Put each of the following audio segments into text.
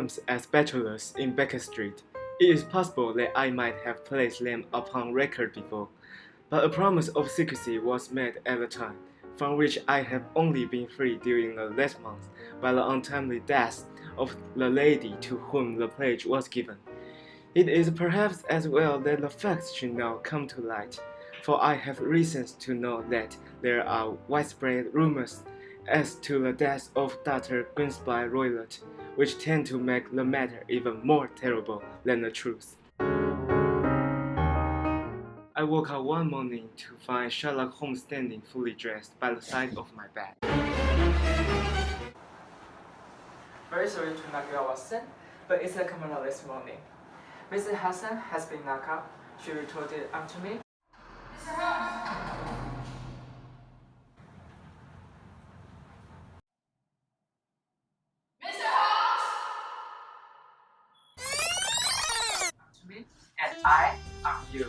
rooms as bachelors in Baker Street. It is possible that I might have placed them upon record before, but a promise of secrecy was made at the time, from which I have only been free during the last month by the untimely death of the lady to whom the pledge was given. It is perhaps as well that the facts should now come to light, for I have reasons to know that there are widespread rumors as to the death of Dr. Grimsby Roylott, which tend to make the matter even more terrible than the truth. I woke up one morning to find Sherlock Holmes standing fully dressed by the side of my bed. Very sorry to knock you out, Watson, but it's a criminal this morning. Mrs. Hassan has been knocked up. She retorted unto me. Mr. Holmes! Mr. Holmes! To me, and I am you.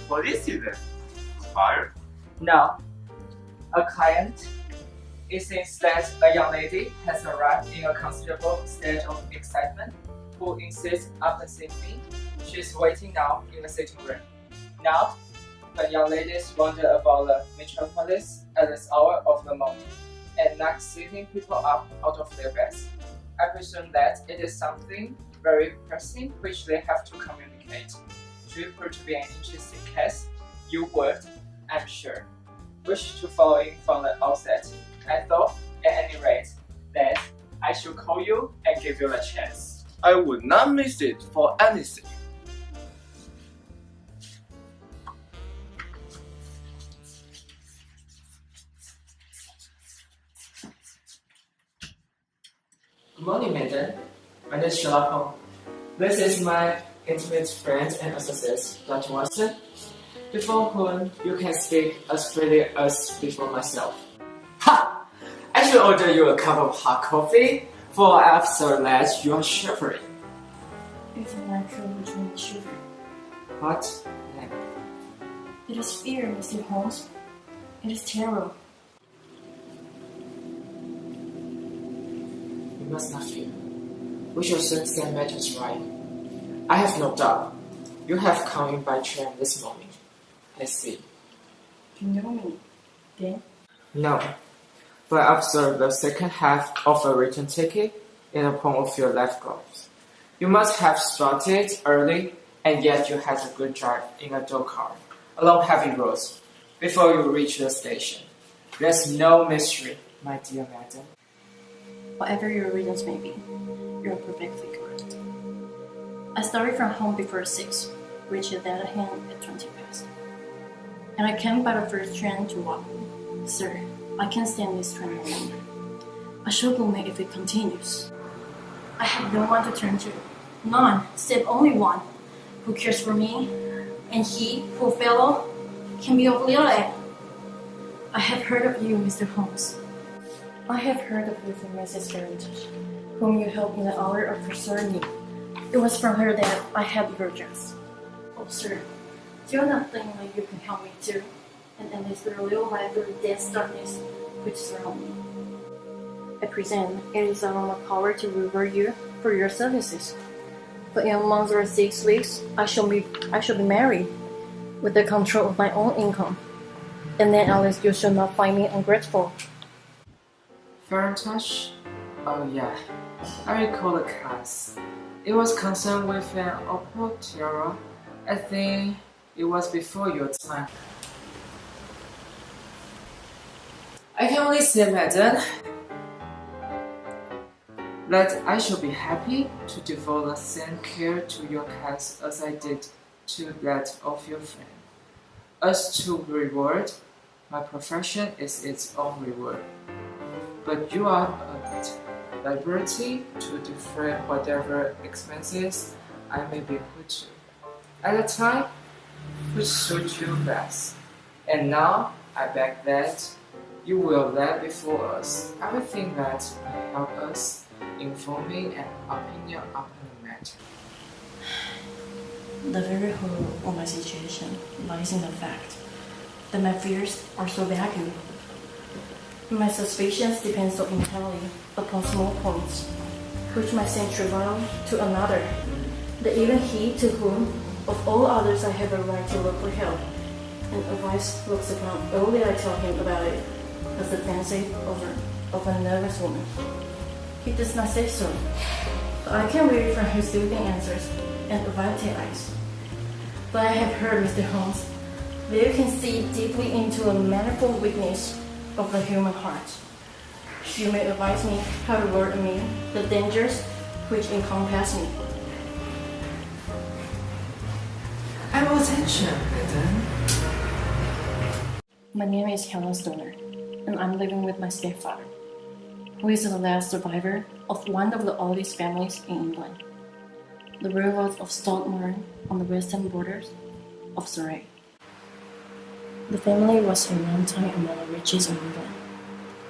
What is it then? Fire? Now, a client. It seems that a young lady has arrived in a considerable state of excitement, who insists after seeing me. She is waiting now in the sitting room. Now, the young ladies wander about the metropolis at this hour of the morning, and knock sleeping people up out of their beds. I presume that it is something very pressing which they have to communicate. Should it prove to be an interesting case, you would, I'm sure, wish to follow in from the outset. I thought, at any rate, that I should call you and give you a chance. I would not miss it for anything. Good morning, madam. My name is Sherlock Holmes. This is my intimate friend and associate, Dr. Watson, before whom you can speak as freely as before myself. Ha! I should order you a cup of hot coffee, for after that you are shivering. It's natural between the sugar. What? It is fear, Mr. Holmes. It is terror. You must not fear. We shall soon set matters right. I have no doubt. You have come in by train this morning. I see. You know me, then? No, but I observed the second half of a return ticket in the palm of your left glove. You must have started early, and yet you had a good drive in a dull car along heavy roads before you reach the station. There's no mystery, my dear madam. Whatever your reasons may be, you're perfectly correct. I started from home before 6, reached Leatherham at 20 past. And I came by the first train to Waterloo. Sir, I can't stand this train no longer. I shall go mad if it continues. I have no one to turn to. None, save only one, who cares for me, and he, poor fellow, can be of little aid. I have heard of you, Mr. Holmes. I have heard of you from Mrs. Barrington, whom you helped in the hour of pursuing me. It was from her that I had your address. Oh, sir, do you not think that you can help me too, and at least a little light through the dense darkness which surrounds me? I presume it is out of my power to reward you for your services. But in a month or 6 weeks, I shall be married, with the control of my own income, and then at least you shall not find me ungrateful. Fair touch? Oh yeah, I recall the class. It was concerned with an opera tiara. I think it was before your time. I can only say, madam, that I shall be happy to devote the same care to your case as I did to that of your friend. As to reward, my profession is its own reward. But you are at liberty to defray whatever expenses I may be put to, at a time which suits you best. And now I beg that you will lay before us everything that may help us in forming an opinion upon the matter. The very whole of my situation lies in the fact that my fears are so vague. My suspicions depend so entirely upon small points. which might seem trivial to another, that even he to whom, of all others, I have a right to look for help and advice looks upon all that I tell him about it as the fancy of a nervous woman. He does not say so, but I can read from his soothing answers and inviting eyes. But I have heard, Mr. Holmes, that you can see deeply into a manifold weakness of the human heart. You may advise me how to ward me the dangers which encompass me. I will attention, madam. My name is Helen Stoner, and I'm living with my stepfather, who is the last survivor of one of the oldest families in England, the railroads of Stockmorton on the western borders of Surrey. The family was at one time among the richest in England,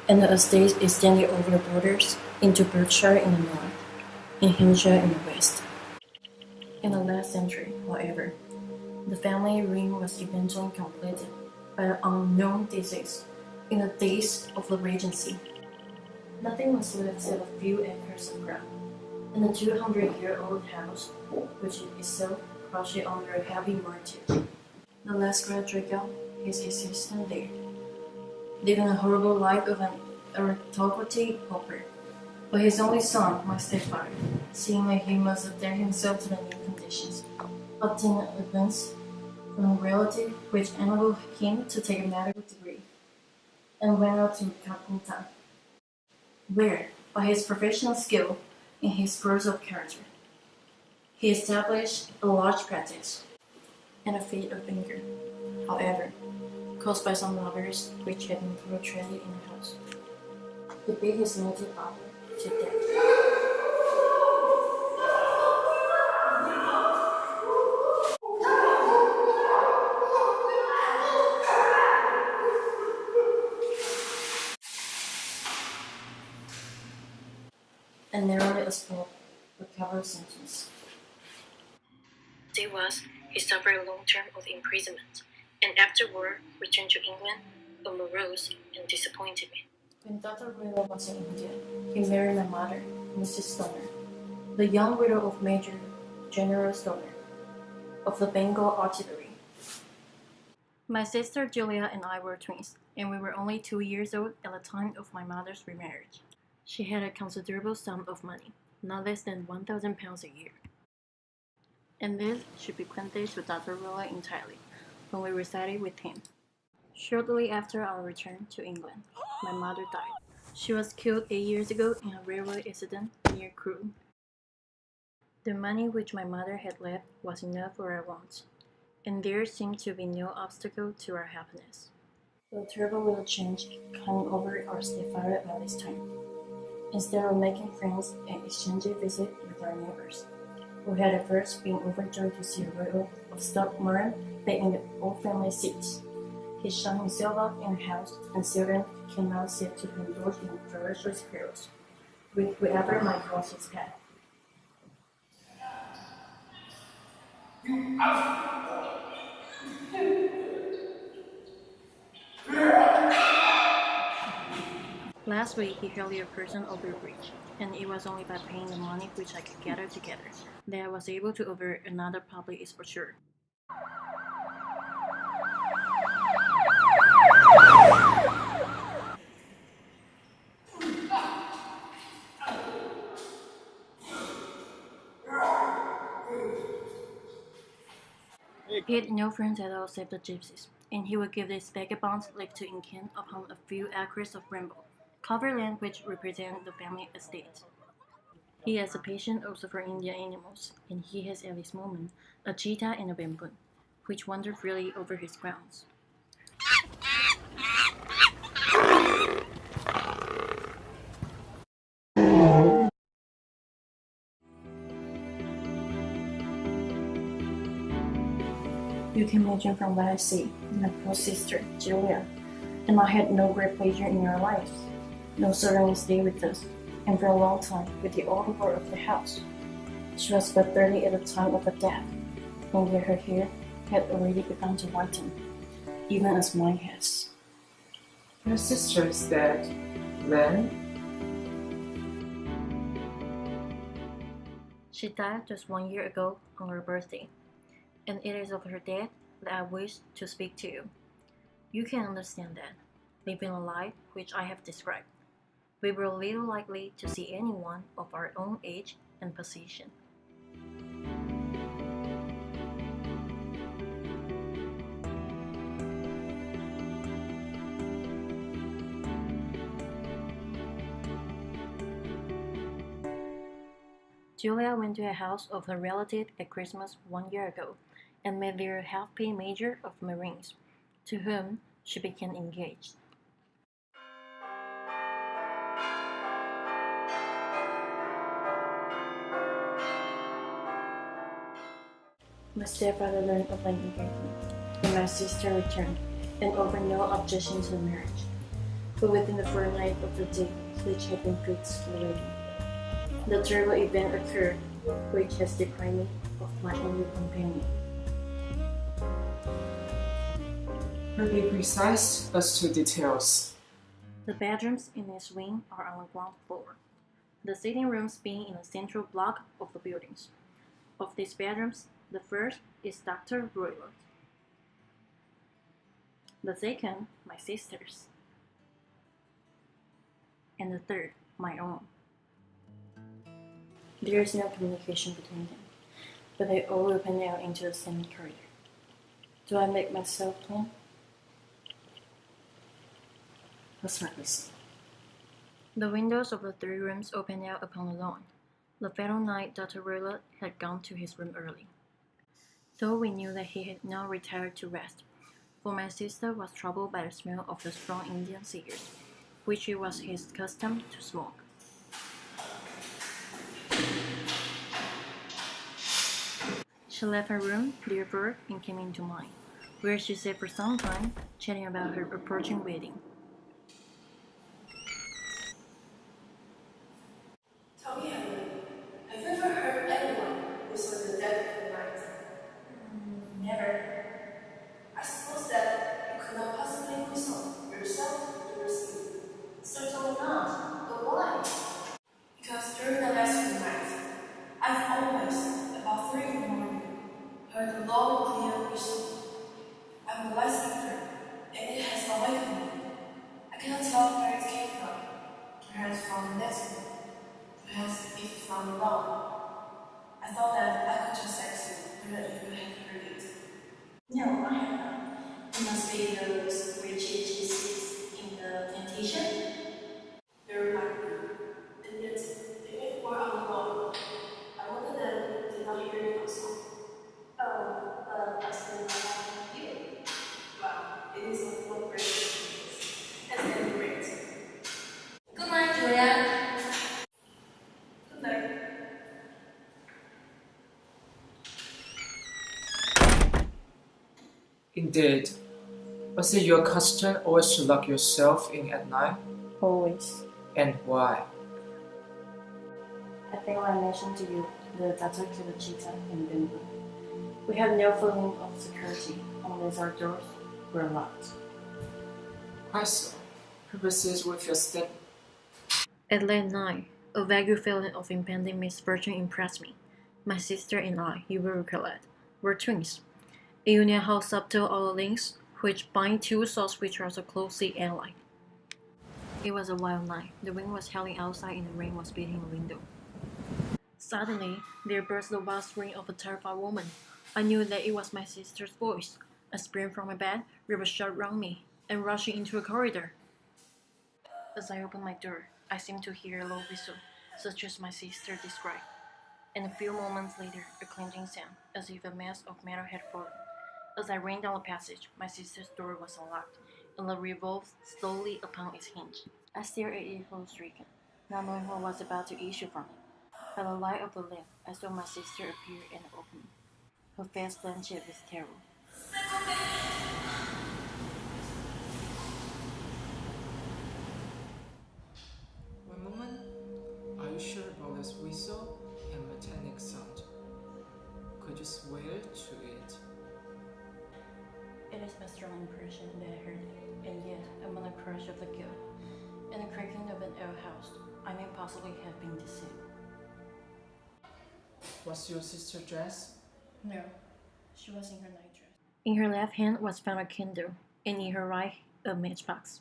and the estate extended over the borders into Berkshire in the north and Hampshire in the west. In the last century, however, the family reign was eventually completed by an unknown disease in the days of the Regency. Nothing was left except a few acres of ground, and the 200-year-old house, which is itself crushed under a heavy mortgage. The last graduate got his existence there, living a horrible life of an aristocratic pauper. But his only son, my stepfather, seeing that he must adapt himself to the new conditions, obtained advance from a relative which enabled him to take a medical degree, and went out to Calcutta, where, by his professional skill and his force of character, he established a large practice, and a fit of anger, however, caused by some robbers which had been perpetrated in the house, he beat his native father to death. And narrowly escaped the capital sentence. He suffered a long term of imprisonment, and afterward returned to England, a morose and disappointed man. When Dr. Wheeler was in India, he married my mother, Mrs. Stoner, the young widow of Major General Stoner, of the Bengal Artillery. My sister Julia and I were twins, and we were only 2 years old at the time of my mother's remarriage. She had a considerable sum of money, not less than £1,000 a year. And this she bequeathed to Dr. Wheeler entirely, when we resided with him. Shortly after our return to England, my mother died. She was killed 8 years ago in a railway accident near Crewe. The money which my mother had left was enough for our wants, and there seemed to be no obstacle to our happiness. A terrible little change came over our stepfather at this time. Instead of making friends and exchanging visits with our neighbors, who had at first been overjoyed to see a widow of Stockmorton back in the old family seats, he shut himself up in a house, and children cannot sit to indulge in ferocious quarrels with whoever might cross his path. Last week he held a person over a bridge, and it was only by paying the money which I could gather together that I was able to avert another public exposure. He had no friends at all except the gypsies, and he would give these vagabonds leave to encamp upon a few acres of bramble, covered land which represent the family estate. He has a passion also for Indian animals, and he has at this moment a cheetah and a baboon, which wander freely over his grounds. You can imagine from what I see, my poor sister, Julia, and I had no great pleasure in our lives. No servant stayed with us, and for a long time with the older girl of the house. She was but 30 at the time of her death, and yet her hair had already begun to whiten, even as mine has. Your sister is dead, then? She died just 1 year ago on her birthday, and it is of her death that I wish to speak to you. You can understand that, living a life which I have described, we were little likely to see anyone of our own age and position. Julia went to a house of her relative at Christmas 1 year ago and met their half-pay major of Marines, to whom she became engaged. My stepfather learned of my engagement, and my sister returned and offered no objection to the marriage. But within the fortnight of the date which had been fixed already, the terrible event occurred which has deprived me of my only companion. Be precise as to details. The bedrooms in this wing are on the ground floor, the sitting rooms being in the central block of the buildings. Of these bedrooms, the first is Dr. Roylott. The second, my sister's. And the third, my own. There is no communication between them, but they all open out into the same corridor. Do I make myself plain? Let's try this. The windows of the three rooms opened out upon the lawn. The fatal night Dr. Roylott had gone to his room early, though we knew that he had now retired to rest, for my sister was troubled by the smell of the strong Indian cigars, which it was his custom to smoke. She left her room, therefore, and came into mine, where she sat for some time, chatting about her approaching wedding. Tell me, Helen, have you ever heard anyone who saw the dead of the night? Never. I suppose that you could not possibly whistle yourself in your sleep. Certainly not. But why? Because during the last few nights, I've always, about 3 in the morning, heard a long, clear whistle. I'm a light sleeper, and it has awakened me. I cannot tell where it came from. Perhaps from the next room. Perhaps it is from the lawn. I thought that I could just ask you whether you had heard it. No, I have not. It must be those which it is in the plantation. Very likely. And yet, if it were on the lawn, I wonder that you did not hear it also. Oh, but I still not have you. Well, it is a full break. At any rate. Good night, Julia. Good night. Indeed. Was it your custom always to lock yourself in at night? Always. And why? I think I mentioned to you the doctor to the cheetah in Bimbo. We had no feeling of security unless our doors were locked. Quite so. Purposes with your step. At late night, a vague feeling of impending misfortune impressed me. My sister and I, you will recollect, were twins. A union how subtle are the links which bind two souls which are so closely allied. It was a wild night. The wind was howling outside and the rain was beating the window. Suddenly, there burst the wild scream of a terrified woman. I knew that it was my sister's voice. I sprang from my bed, there was shut round me, and rushing into a corridor. As I opened my door, I seemed to hear a low whistle, such as my sister described, and a few moments later, a clinking sound, as if a mass of metal had fallen. As I ran down the passage, my sister's door was unlocked, and it revolved slowly upon its hinge. I stared at it horror-stricken, not knowing what was about to issue from it. By the light of the lamp, I saw my sister appear in the opening. Her face blanched with terror. One moment. Are you sure about this whistle and metallic sound? Could you swear to it? It is my strong impression that I heard it, and yet, among the crash of the gale and the creaking of an outhouse, I may possibly have been deceived. Was your sister dressed? No, she was in her nightdress. In her left hand was found a candle, and in her right, a matchbox.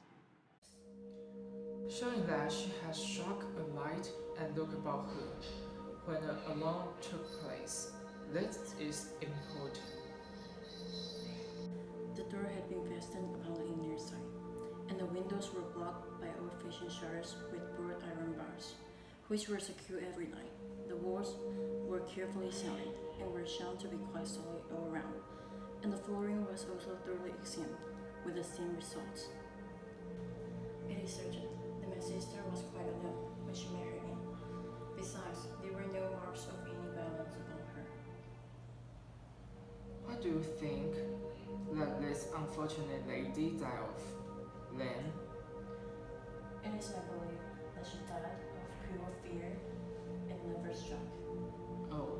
Showing that she had struck a light and looked about her when an alarm took place. This is important. The door had been fastened upon the inner side, and the windows were blocked by old-fashioned shutters with broad iron bars, which were secured every night. The walls were carefully cemented and were shown to be quite solid all around, and the flooring was also thoroughly examined, with the same results. It is certain that my sister was quite alone when she met her aunt. Besides, there were no marks of any violence upon her. What do you think that this unfortunate lady died of? Then? It is my belief that she died of pure fear and nervous shock. Oh.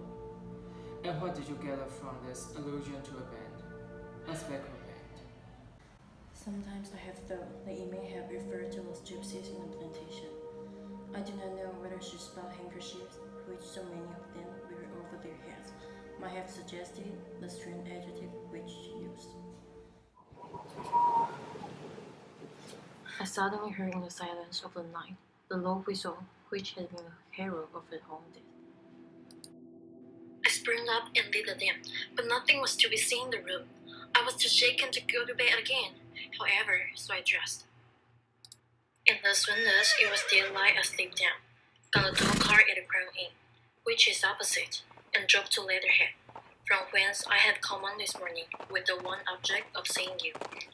And what did you gather from this allusion to a band? A speckled band. Sometimes I have thought that it may have referred to those gypsies in the plantation. I do not know whether she spelled handkerchiefs, which so many of them wear over their heads, might have suggested the strange adjective which she used. I suddenly heard in the silence of the night the low whistle which had been the herald of her own death. I sprang up and lit the lamp, but nothing was to be seen in the room. I was too shaken to go to bed again, however, so I dressed. And as soon as it was daylight, I slipped down, got a tall car at the Crown Inn, which is opposite, and drove to Leatherhead, from whence I had come on this morning with the one object of seeing you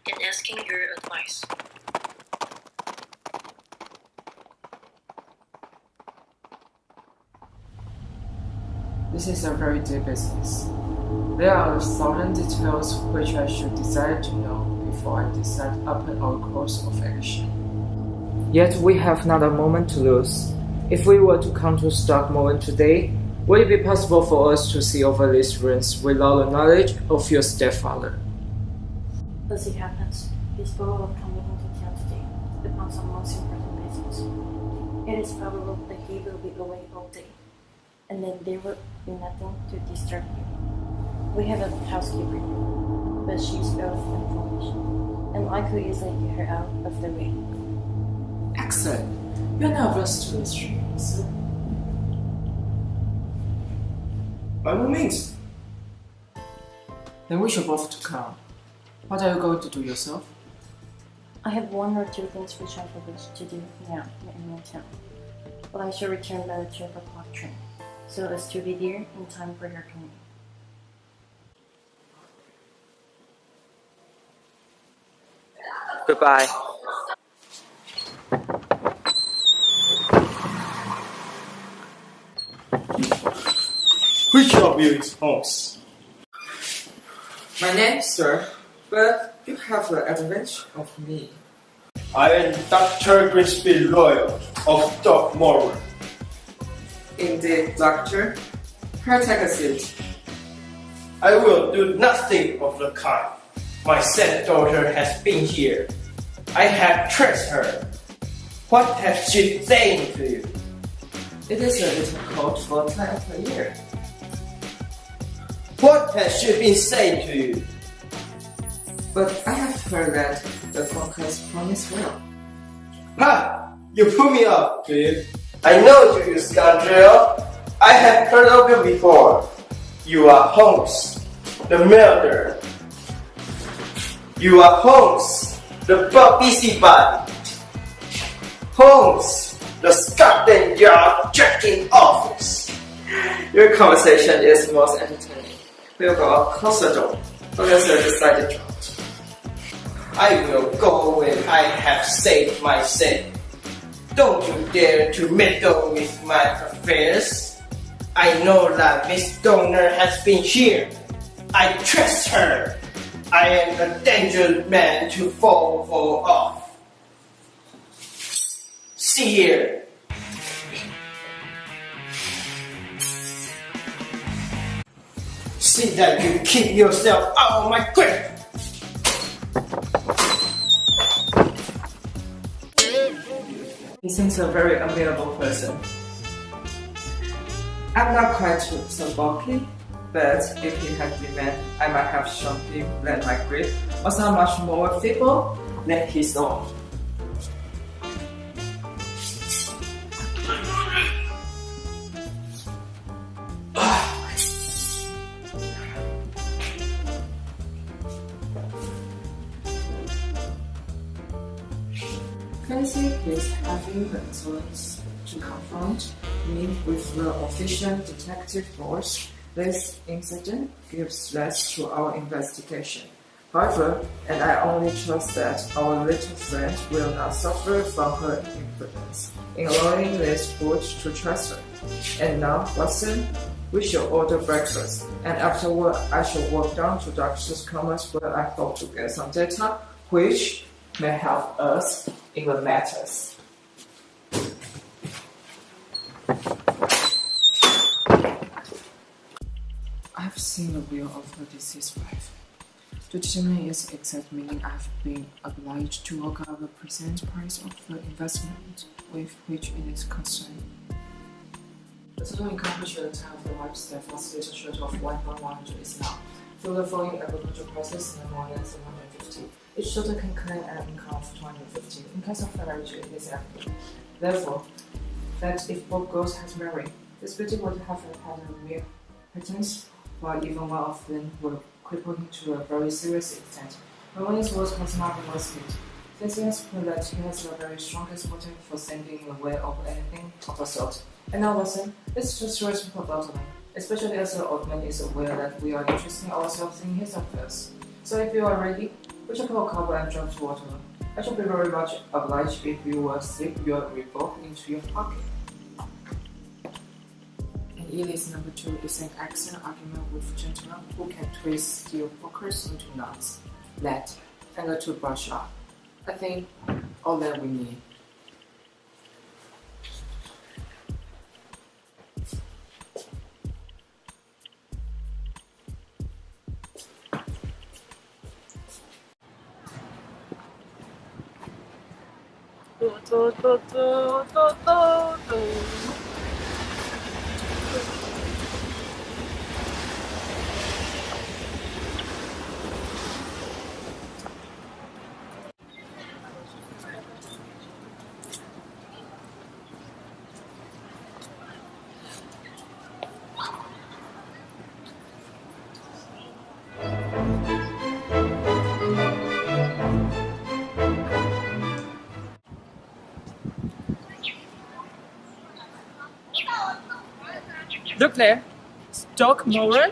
and asking your advice. This is a very deep business. There are 1,000 details which I should desire to know before I decide upon our course of action. Yet we have not a moment to lose. If we were to come to a stark moment today, would it be possible for us to see over these ruins without the knowledge of your stepfather? As it happens, he spoke of coming into town today upon some most important business. It is probable that he will be away all day, and then there will be nothing to disturb you. We have a housekeeper, but she is old and foolish, and I could easily get her out of the way. Excellent. You're not averse to mystery, sir. By all means. Then we shall both to come. What are you going to do yourself? I have one or two things which I wish to do now in town, but I shall return by the 12 o'clock train, so as to be there in time for your coming. Goodbye. Which of you is Holmes? My name, sir, but you have the advantage of me. I am Dr. Grimsby Royal of Dogmore. Indeed, doctor. Pray take a seat. I will do nothing of the kind. My said daughter has been here. I have traced her. What has she saying to you? It is a little cold for a time of the year. What has she been saying to you? But I have heard that the Forecast promised well. Ha! You put me up, do you? I know you, you scoundrel. I have heard of you before. You are Holmes, the murderer. You are Holmes, the busybody. Holmes, the Scotland Yard jacking office. Your conversation is most entertaining. We'll go up closer though. Professor decided to drop. I will go when I have said my say. Don't you dare to meddle with my affairs. I know that Miss Donner has been here. I trust her. I am a dangerous man to fall for off. See here. See that you keep yourself out of my grip. He seems a very amiable person. I'm not quite so bulky, but if he had been man, I might have shown him that my grip was not much more feeble than his own. Fancy his having the insolence to confront me with the official detective force. This incident gives rise to our investigation. However, and I only trust that our little friend will not suffer from her imprudence in allowing this boot to trust her. And now, Watson, we shall order breakfast, and afterward I shall walk down to Dr. Comer's where I hope to get some data which may help us in the matters. I've seen the will of the deceased wife. To determine its exact meaning, I've been obliged to work out the present price of the investment with which it is concerned. The total income which at the time of the wife's death was little short of 1,100 is now. Through the following agricultural prices, no more than 750. Each total can claim an income of 250. In case of marriage, it is evident. Therefore, that if both girls had married, this beauty would have had a real patents, while even one of them were crippled to a very serious extent. But when his words was not molested, since he has proved that he has the very strongest motive for standing in the way of anything of the sort. And now listen, it's just responsible about me, especially as the old man is aware that we are interesting ourselves in his affairs. So if you are ready, we shall call a cab and drive to Waterloo. I shall be very much obliged if you will slip your revolver into your pocket. And Elise number 2 is an excellent argument with gentlemen who can twist steel pokers into knots, lead, and a toothbrush up. I think all that we need. Look there, Stockmoran.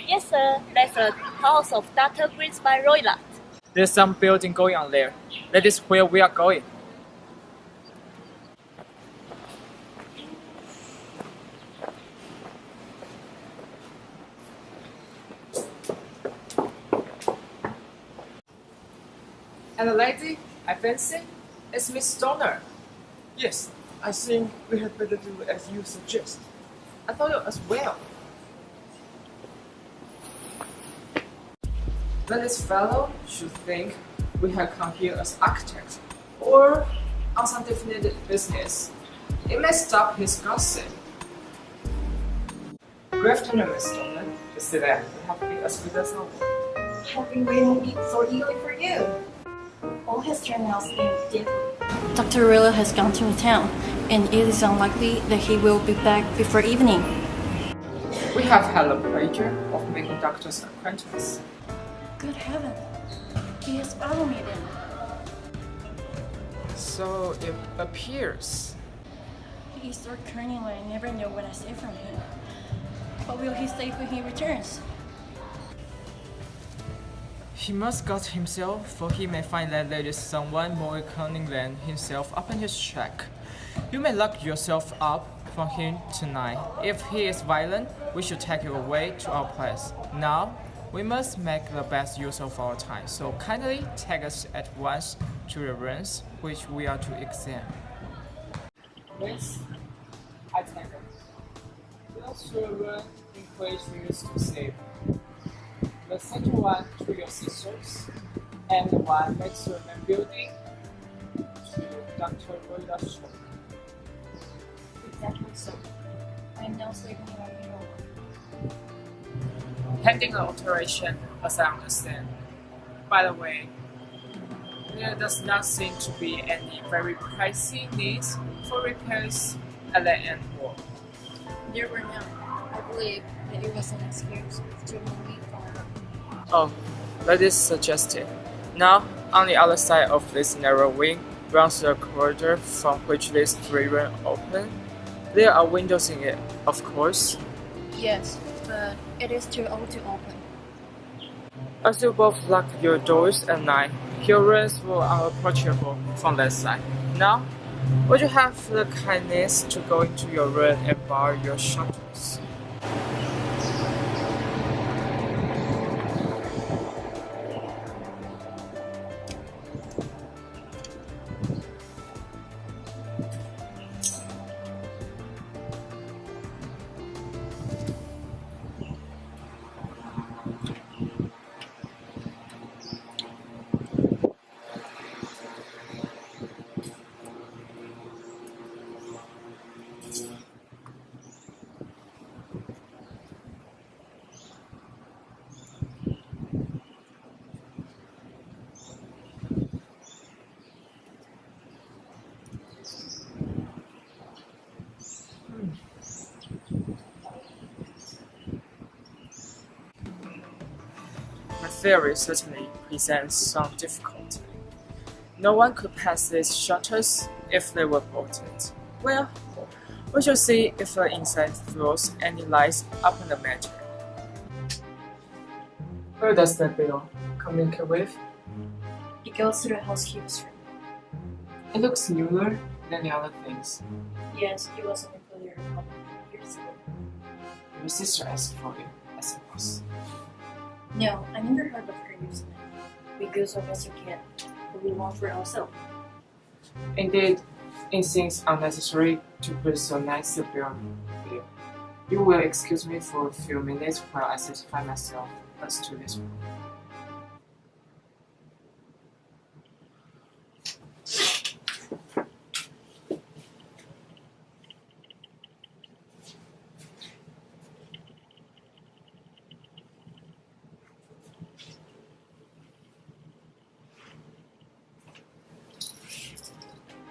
Yes, sir. That's the house of Dr. Griggs by Royland. There's some building going on there. That is where we are going. And the lady, I fancy, is Miss Stoner. Yes, I think we had better do as you suggest. I thought you as well. But this fellow should think we have come here as architects or on some definite business. It may stop his gossip. Good afternoon, Miss Stoner. You see that we have been as good as normal. I've been waiting so eagerly for you. All has turned out splendidly. Dr. Rilla has gone to town, and it is unlikely that he will be back before evening. We have had the pleasure of making Doctor's acquaintance. Good heaven, he has followed me then. So it appears. He is returning when I never know what I say from him. What will he say when he returns? He must guard himself, for he may find that there is someone more cunning than himself upon his track. You may lock yourself up from him tonight. If he is violent, we should take you away to our place. Now, we must make the best use of our time, so kindly take us at once to the rooms which we are to examine. Miss, I take it. Those children in which we used to save. The central one to your sisters, and the one next to the main building to Dr. Royda's shop. Exactly so. I'm now sleeping in a window. Pending alteration, as I understand. By the way, there does not seem to be any very pricey needs for repairs at the end wall. There were none. I believe that it was an excuse to move me forward. Oh, that is suggested. Now, on the other side of this narrow wing runs a corridor from which these three rooms open. There are windows in it, of course. Yes, but it is too old to open. As you both lock your doors at night, your rooms are approachable from that side. Now, would you have the kindness to go into your room and bar your shutters? My theory certainly presents some difficulty. No one could pass these shutters if they were bolted. Well, we shall see if the inside throws any light upon the matter. Who does the bill communicate with? It goes to the housekeeper's room. It looks newer than the other things. Yes, it was included a couple of years ago. Your sister asked for it, I suppose. No, I never heard of her using it. We go so as a kid, but we want for ourselves. Indeed, it seems unnecessary to put so nice a bill here. You will excuse me for a few minutes while I satisfy myself as to this room.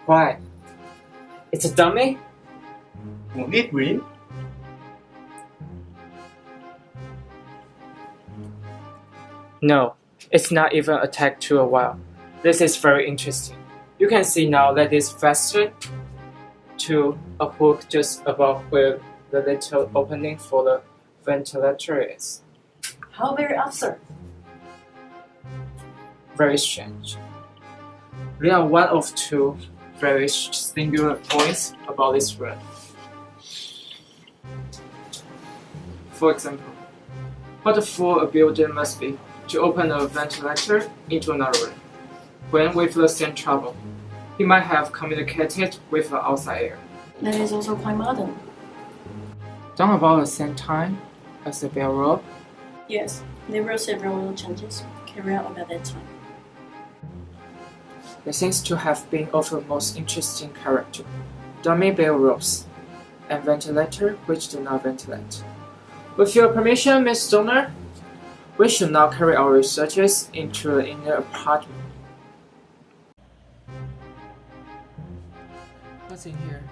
Why? It's a dummy? Won't it green? No, it's not even attached to a wire. This is very interesting. You can see now that it's fastened to a hook just above where the little opening for the ventilator is. How very absurd. Very strange. There are one of two very singular points about this room. For example, what a fool a builder must be to open a ventilator into another room, when with the same trouble, he might have communicated with the outside air. That is also quite modern. Done about the same time as the bell rope. Yes, there were several little changes carried out about that time. There seems to have been of the most interesting character. Dummy bell ropes, and ventilator which do not ventilate. With your permission, Miss Stoner, we should now carry our researches into the inner apartment. What's in here?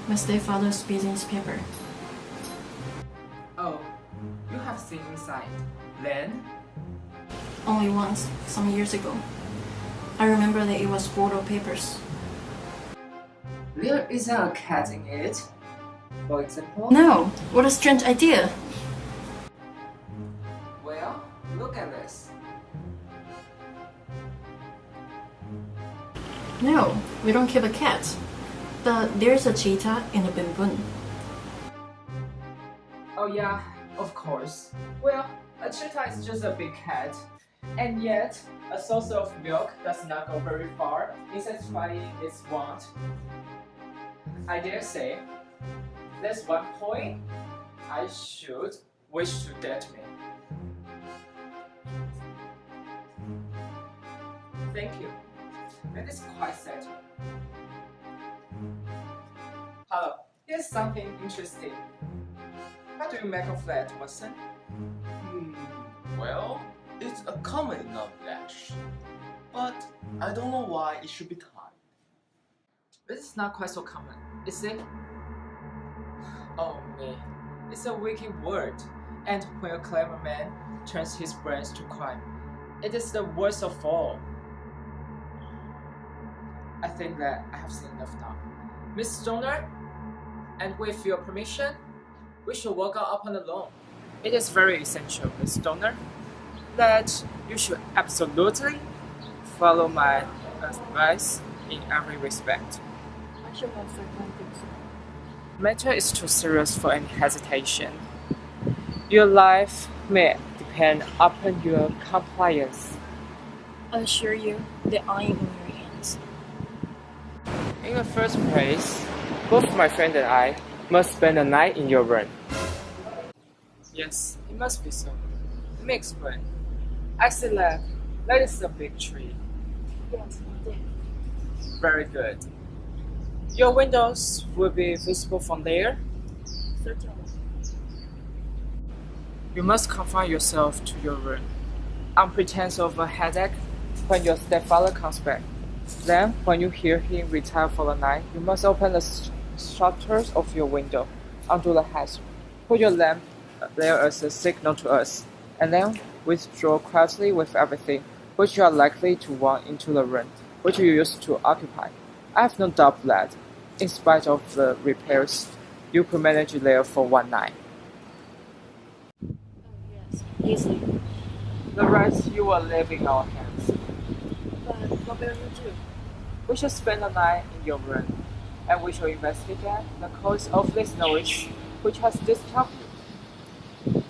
My stepfather's business paper. Oh, you have seen inside. Then? Only once, some years ago. I remember that it was full of papers. There isn't a cat in it, for example? No! What a strange idea! Well, look at this. No, we don't keep a cat. But there's a cheetah and a baboon. Oh yeah, of course. Well, a cheetah is just a big cat. And yet, a source of milk does not go very far in satisfying its want. I dare say, that's one point I should wish to date me. Thank you. That is quite settled. Hello. Here's something interesting. What do you make of that, Watson? Well, it's a common enough lash. But I don't know why it should be tied. It's not quite so common, is it? Oh man, it's a wicked word. And when a clever man turns his brains to crime, it is the worst of all. I think that I have seen enough now. Miss Stoner, and with your permission, we should walk out upon the lawn. It is very essential, Miss Stoner, that you should absolutely follow my advice in every respect. I should most certainly think so. Matter is too serious for any hesitation. Your life may depend upon your compliance. I assure you, the eye in your hands. In the first place, both my friend and I must spend the night in your room. Yes, it must be so. Let me explain. I see that is a big tree. Yes, I did. Very good. Your windows will be visible from there. Certainly. You must confine yourself to your room, on pretense of a headache, when your stepfather comes back. Then, when you hear him retire for the night, you must open the shutters of your window onto the hatch. Put your lamp there as a signal to us, and then withdraw quietly with everything which you are likely to want into the room which you used to occupy. I have no doubt that, in spite of the repairs, you could manage there for one night. Oh, yes, easily. The rest you will leave in our hands. But what will you do? We shall spend the night in your room, and we shall investigate the cause of this noise which has disturbed you.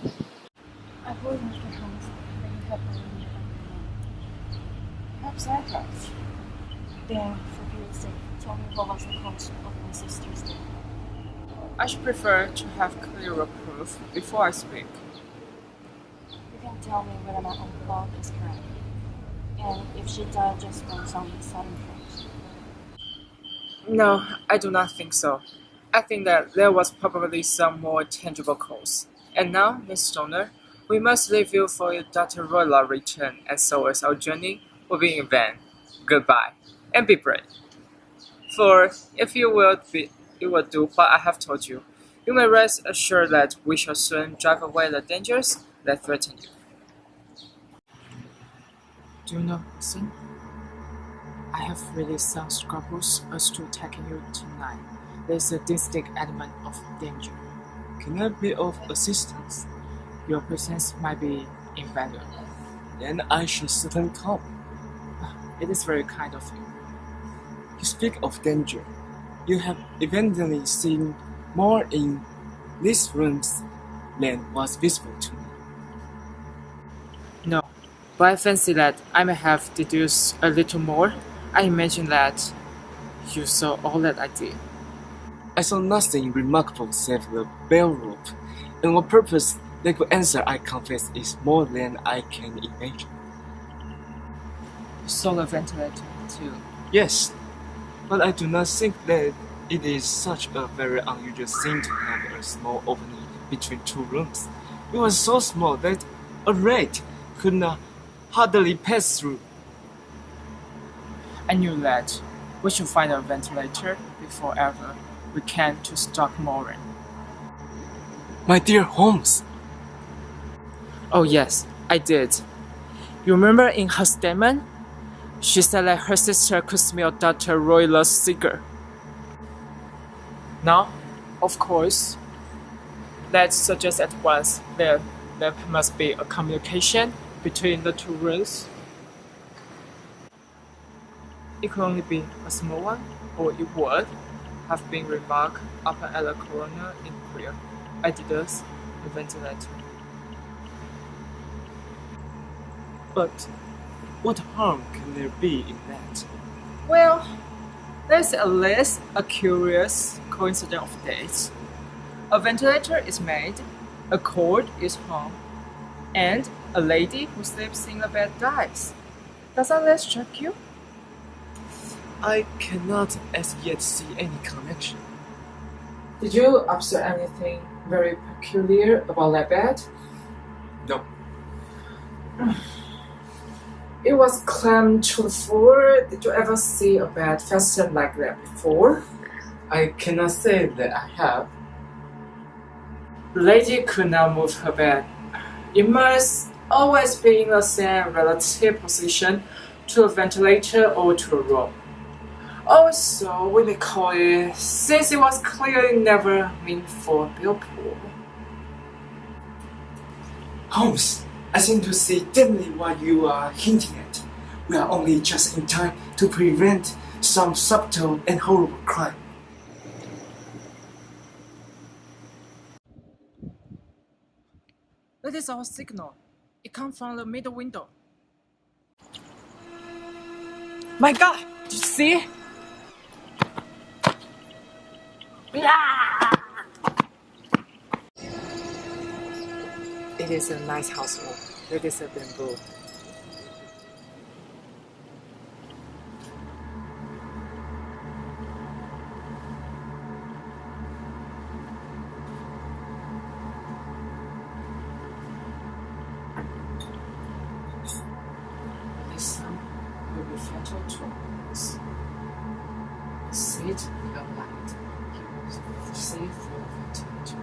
I believe, Mr. Holmes, that you have arranged everything. Perhaps I have. Then, for Peter's sake, tell me what was the cause of my sister's death. I should prefer to have clearer proof before I speak. You can tell me whether my own thought is correct, and if she died just from some sudden cause. No, I do not think so. I think that there was probably some more tangible cause. And now, Miss Stoner, we must leave you for your Dr. Royla return, and so as our journey will be in vain. Goodbye, and be brave. For if you will do what I have told you, you may rest assured that we shall soon drive away the dangers that threaten you. Do you know, Watson? I have really some scruples as to taking you tonight. There is a distinct element of danger. Can I be of assistance? Your presence might be invaluable. Then I shall certainly come. It is very kind of you. You speak of danger. You have evidently seen more in these rooms than was visible to me. No, but I fancy that I may have deduced a little more. I imagine that you saw all that I did. I saw nothing remarkable save the bell rope, and what purpose they could answer, I confess, is more than I can imagine. You saw the ventilator too. Yes, but I do not think that it is such a very unusual thing to have a small opening between two rooms. It was so small that a rat could not hardly pass through. I knew that we should find a ventilator before ever we can to Stockmoran. My dear Holmes, Oh yes, I did. You remember in her statement? She said that her sister could smell Dr. Royla's cigar. Now, of course, that suggests at once that there must be a communication between the two rooms. It could only be a small one, or it would have been remarked upon at the coroner inquiry. I deduce the ventilator. but what harm can there be in that? Well, there's at least a curious coincidence of dates. A ventilator is made, a cord is hung, and a lady who sleeps in the bed dies. Does that strike you? I cannot as yet see any connection. Did you observe anything very peculiar about that bed? No. It was clamped to the floor. Did you ever see a bed fastened like that before? I cannot say that I have. The lady could not move her bed. It must always be in the same relative position to a ventilator or to a room. Also, we may call it, since it was clearly never meant for a billboard. Holmes, I seem to see dimly what you are hinting at. We are only just in time to prevent some subtle and horrible crime. That is our signal. It comes from the middle window. My God! Did you see? It is a nice household. That is a bamboo. This sun will be fatal to us. Sit in the light. He will save for the ventilator.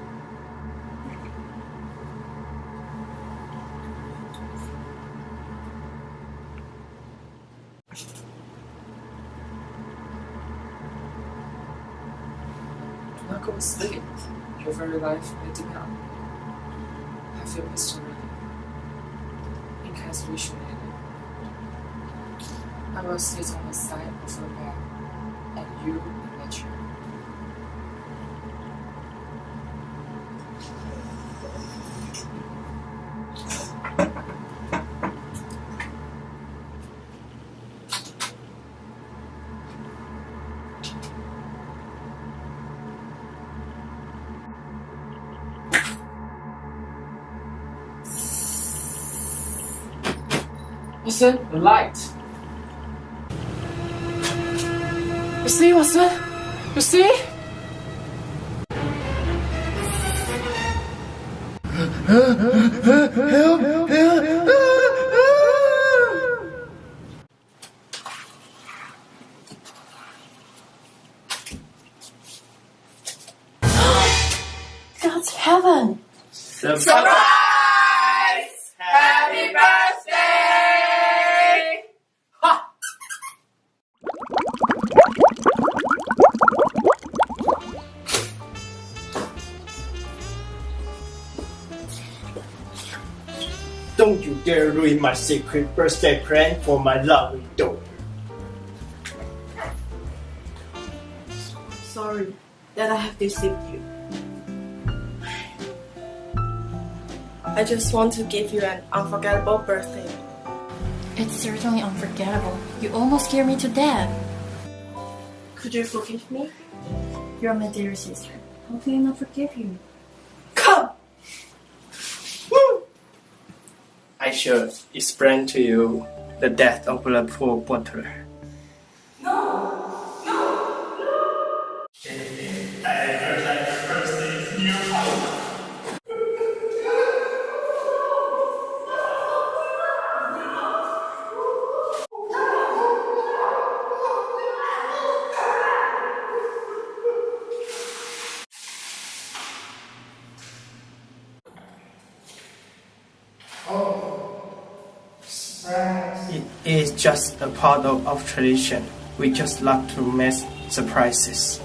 Do not go to sleep. Your very life may depend on it. Have your history in case we should need it. I will sit on the side of the bed and you in the chair. Watson, the light. You see, Watson? You see? God's heaven! Surprise! Happy birthday! Ha! Don't you dare ruin my secret birthday plan for my lovely daughter. Sorry that I have deceived you. I just want to give you an unforgettable birthday. It's certainly unforgettable. You almost scared me to death. Could you forgive me? You're my dear sister. How can I not forgive you? Come! I should explain to you the death of the poor butler. It is just a part of our tradition. We just love to make surprises.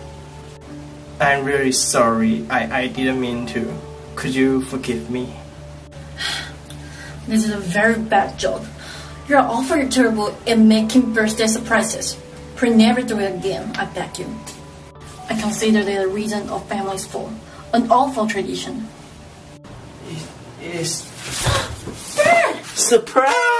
I'm really sorry. I didn't mean to. Could you forgive me? This is a very bad job. You're awfully terrible at making birthday surprises. Pray never do it again, I beg you. I consider it a reason of family's fall, an awful tradition. It is surprise!